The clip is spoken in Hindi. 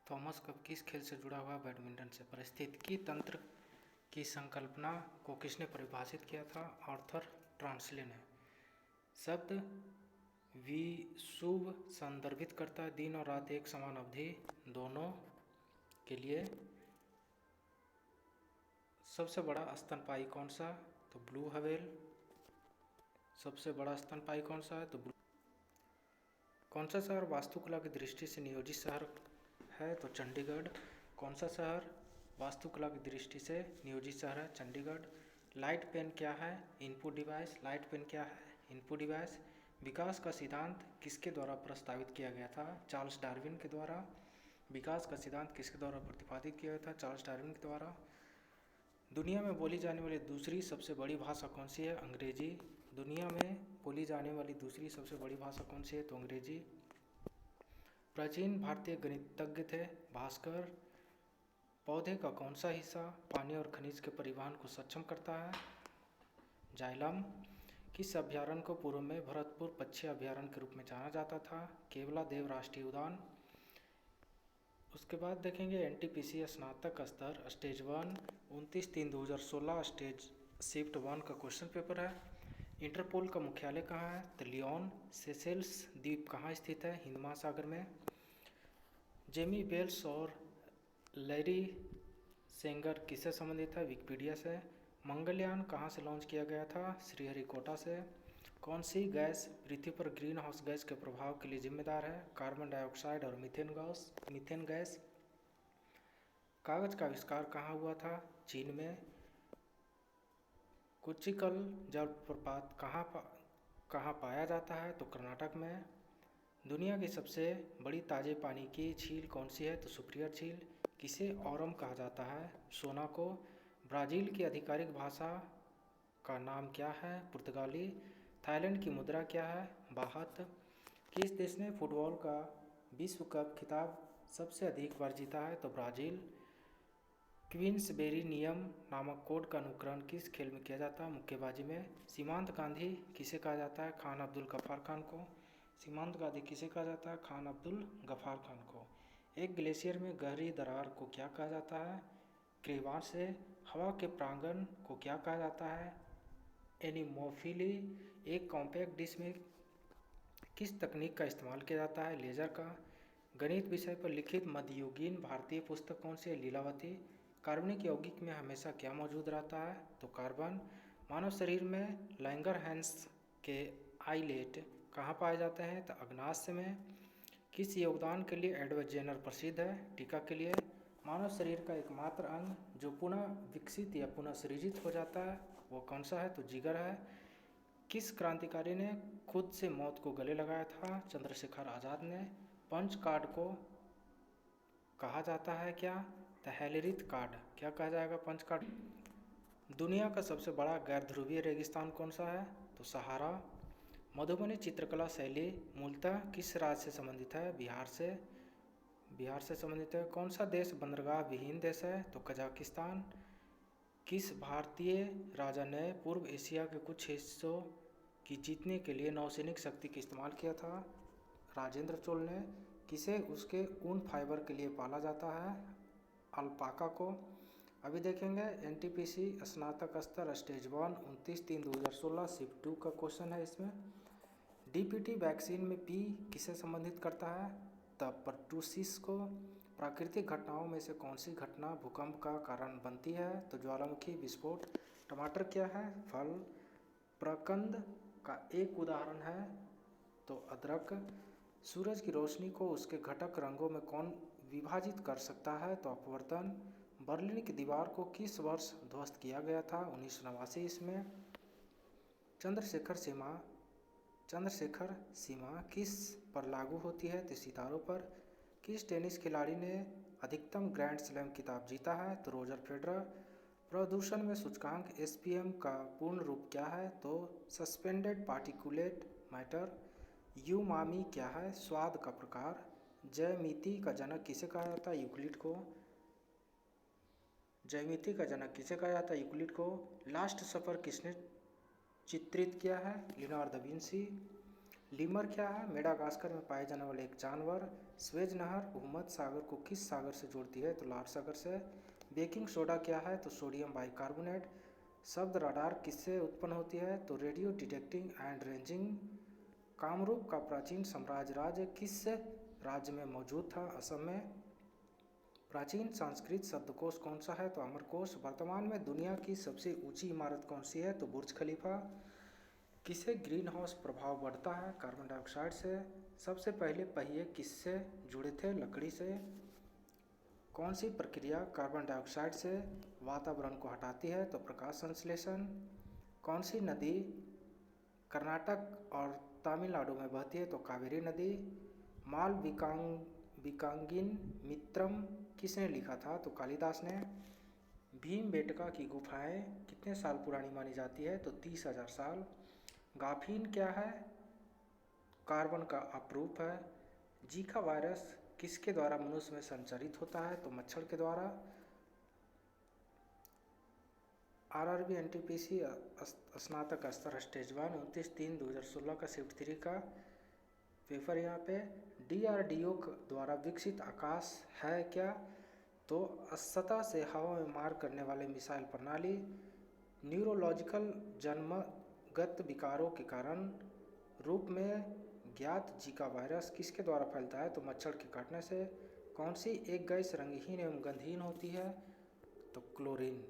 थॉमस कप किस खेल से जुड़ा हुआ है? बैडमिंटन से। पारिस्थितिकी तंत्र की संकल्पना को किसने परिभाषित किया था? आर्थर ट्रांसले ने। शब्द विषुव संदर्भित करता है दिन और रात एक समान अवधि दोनों के लिए। सबसे बड़ा स्तनपायी कौन सा? तो ब्लू व्हेल। सबसे बड़ा स्तनपायी कौन सा है? तो ब्लू। कौन सा शहर वास्तुकला की दृष्टि से नियोजित शहर है? तो चंडीगढ़। कौन सा शहर वास्तुकला की दृष्टि से नियोजित शहर है? चंडीगढ़। लाइट पेन क्या है? Input device. लाइट पेन क्या है? Input device. विकास का सिद्धांत किसके द्वारा प्रस्तावित किया गया था? चार्ल्स डार्विन के द्वारा। विकास का सिद्धांत किसके द्वारा प्रतिपादित किया गया था? चार्ल्स डार्विन के द्वारा। दुनिया में बोली जाने वाली दूसरी सबसे बड़ी भाषा कौन सी है? अंग्रेजी। दुनिया में बोली जाने वाली दूसरी सबसे बड़ी भाषा कौन सी है? तो अंग्रेजी। प्राचीन भारतीय गणितज्ञ थे भास्कर। पौधे का कौन सा हिस्सा पानी और खनिज के परिवहन को सक्षम करता है? जाइलम। किस अभयारण्य को पूर्व में भरतपुर पक्षी अभयारण्य के रूप में जाना जाता था? केवला देव राष्ट्रीय उद्यान। उसके बाद देखेंगे एनटीपीसी स्नातक स्तर स्टेज 1 29/3/2016 स्टेज शिफ्ट 1 का क्वेश्चन पेपर है। इंटरपोल का मुख्यालय कहाँ है? तो लियोन। सेशेल्स द्वीप कहाँ स्थित है? हिंद महासागर में। जेमी बेल्स और लैरी सेंगर किससे संबंधित है? विकिपीडिया से। मंगलयान कहाँ से लॉन्च किया गया था? श्रीहरिकोटा से। कौन सी गैस पृथ्वी पर ग्रीन हाउस गैस के प्रभाव के लिए जिम्मेदार है? कार्बन डाइऑक्साइड और मीथेन गैस। कागज का आविष्कार कहाँ हुआ था? चीन में। कुचिकल जलप्रपात कहाँ पाया जाता है? तो कर्नाटक में। दुनिया की सबसे बड़ी ताजे पानी की झील कौन सी है? तो सुपिरियर झील। किसे ओरम कहा जाता है? सोना को। ब्राज़ील की आधिकारिक भाषा का नाम क्या है? पुर्तगाली। थाईलैंड की मुद्रा क्या है? बाहत। किस देश ने फुटबॉल का विश्व कप खिताब सबसे अधिक बार जीता है? तो ब्राज़ील। क्वींसबेरी नियम नामक कोड का अनुकरण किस खेल में किया जाता है? मुक्केबाजी में। सीमांत गांधी किसे कहा जाता है? खान अब्दुल गफ्फार खान को। सीमांत गांधी किसे कहा जाता है? खान अब्दुल गफ्फार खान को। एक ग्लेशियर में गहरी दरार को क्या कहा जाता है? क्रेवार से। हवा के प्रांगण को क्या कहा जाता है? एनीमोफिली। एक कॉम्पैक्ट डिस्क में किस तकनीक का इस्तेमाल किया जाता है? लेजर का। गणित विषय पर लिखित मध्ययुगीन भारतीय पुस्तक कौन सी है? लीलावती। कार्बनिक यौगिक में हमेशा क्या मौजूद रहता है? तो कार्बन। मानव शरीर में लैंगरहैंस के आइलेट कहाँ पाए जाते हैं? तो अग्नाशय में। किस योगदान के लिए एडवर्ड जेनर प्रसिद्ध है? टीका के लिए। मानव शरीर का एकमात्र अंग जो पुनः विकसित या पुनः सृजित हो जाता है वो कौन सा है? तो जिगर है। किस क्रांतिकारी ने खुद से मौत को गले लगाया था? चंद्रशेखर आज़ाद ने। पंच कार्ड को कहा जाता है क्या? तो हेलेरिथ कार्ड। क्या कहा जाएगा? Punch card. दुनिया का सबसे बड़ा गैर ध्रुवीय रेगिस्तान कौन सा है? तो सहारा। मधुबनी चित्रकला शैली मूलतः किस राज्य से संबंधित है? बिहार से संबंधित है। कौन सा देश बंदरगाह विहीन देश है? तो कजाकिस्तान। किस भारतीय राजा ने पूर्व एशिया के कुछ हिस्सों की जीतने के लिए नौसैनिक शक्ति का इस्तेमाल किया था? राजेंद्र चोल ने। किसे उसके ऊन फाइबर के लिए पाला जाता है? अल्पाका को। अभी देखेंगे एनटीपीसी स्नातक स्तर स्टेज 1 29/3/2016 शिफ्ट 2 का क्वेश्चन है। इसमें डीपीटी वैक्सीन में पी किसे संबंधित करता है? तब पर्टूसिस को। प्राकृतिक घटनाओं में से कौन सी घटना भूकंप का कारण बनती है? तो ज्वालामुखी विस्फोट। टमाटर क्या है? फल। प्रकंद का एक उदाहरण है? तो अदरक। सूरज की रोशनी को उसके घटक रंगों में कौन विभाजित कर सकता है? तो अपवर्तन। बर्लिन की दीवार को किस वर्ष ध्वस्त किया गया था? 1989 इसमें। चंद्रशेखर सीमा किस पर लागू होती है? तो सितारों पर। किस टेनिस खिलाड़ी ने अधिकतम ग्रैंड स्लैम खिताब जीता है? तो रोजर फेडरर। प्रदूषण में सूचकांक एसपीएम का पूर्ण रूप क्या है? तो सस्पेंडेड पार्टिकुलेट मैटर। यूमामी क्या है? स्वाद का प्रकार। ज्यामिति का जनक किसे कहा जाता है? यूक्लिड को। ज्यामिति का जनक किसे कहा जाता है? यूक्लिड को। लास्ट सफर किसने चित्रित किया है? Leonardo da Vinci. लीमर क्या है? मेडागास्कर में पाए जाने वाले एक जानवर। स्वेज नहर भूमध्य सागर को किस सागर से जोड़ती है? तो लाल सागर से। बेकिंग सोडा क्या है? तो सोडियम बाइकार्बोनेट। शब्द रडार किससे उत्पन्न होती है? तो radio detecting and ranging. Kamrup का प्राचीन साम्राज्य राज्य किस राज्य में मौजूद था? असम में। प्राचीन संस्कृत शब्दकोश कौन सा है? तो अमरकोश। वर्तमान में दुनिया की सबसे ऊंची इमारत कौन सी है? तो बुर्ज खलीफा। किससे ग्रीन हाउस प्रभाव बढ़ता है? कार्बन डाइऑक्साइड से। सबसे पहले पहिए किससे जुड़े थे? लकड़ी से। कौन सी प्रक्रिया कार्बन डाइऑक्साइड से वातावरण को हटाती है? तो प्रकाश संश्लेषण। कौन सी नदी कर्नाटक और तमिलनाडु में बहती है? तो कावेरी नदी। माल विकांगिन मित्रम किसने लिखा था? तो कालिदास ने। भीमबेटका की गुफाएं कितने साल पुरानी मानी जाती है? तो 30,000 साल। गाफीन क्या है? कार्बन का अपरूप है। जीका वायरस किसके द्वारा मनुष्य में संचारित होता है? तो मच्छर के द्वारा। आरआरबी एनटीपीसी स्नातक स्तर स्टेज 1 29/3/2016 का शिफ्ट 3 का पेपर यहाँ पे। डीआरडीओ द्वारा विकसित आकाश है क्या? तो सतह से हवा में मार करने वाले मिसाइल प्रणाली। न्यूरोलॉजिकल जन्मगत विकारों के कारण रूप में ज्ञात जीका वायरस किसके द्वारा फैलता है? तो मच्छर के काटने से। कौन सी एक गैस रंगहीन एवं गंधहीन होती है? तो क्लोरीन।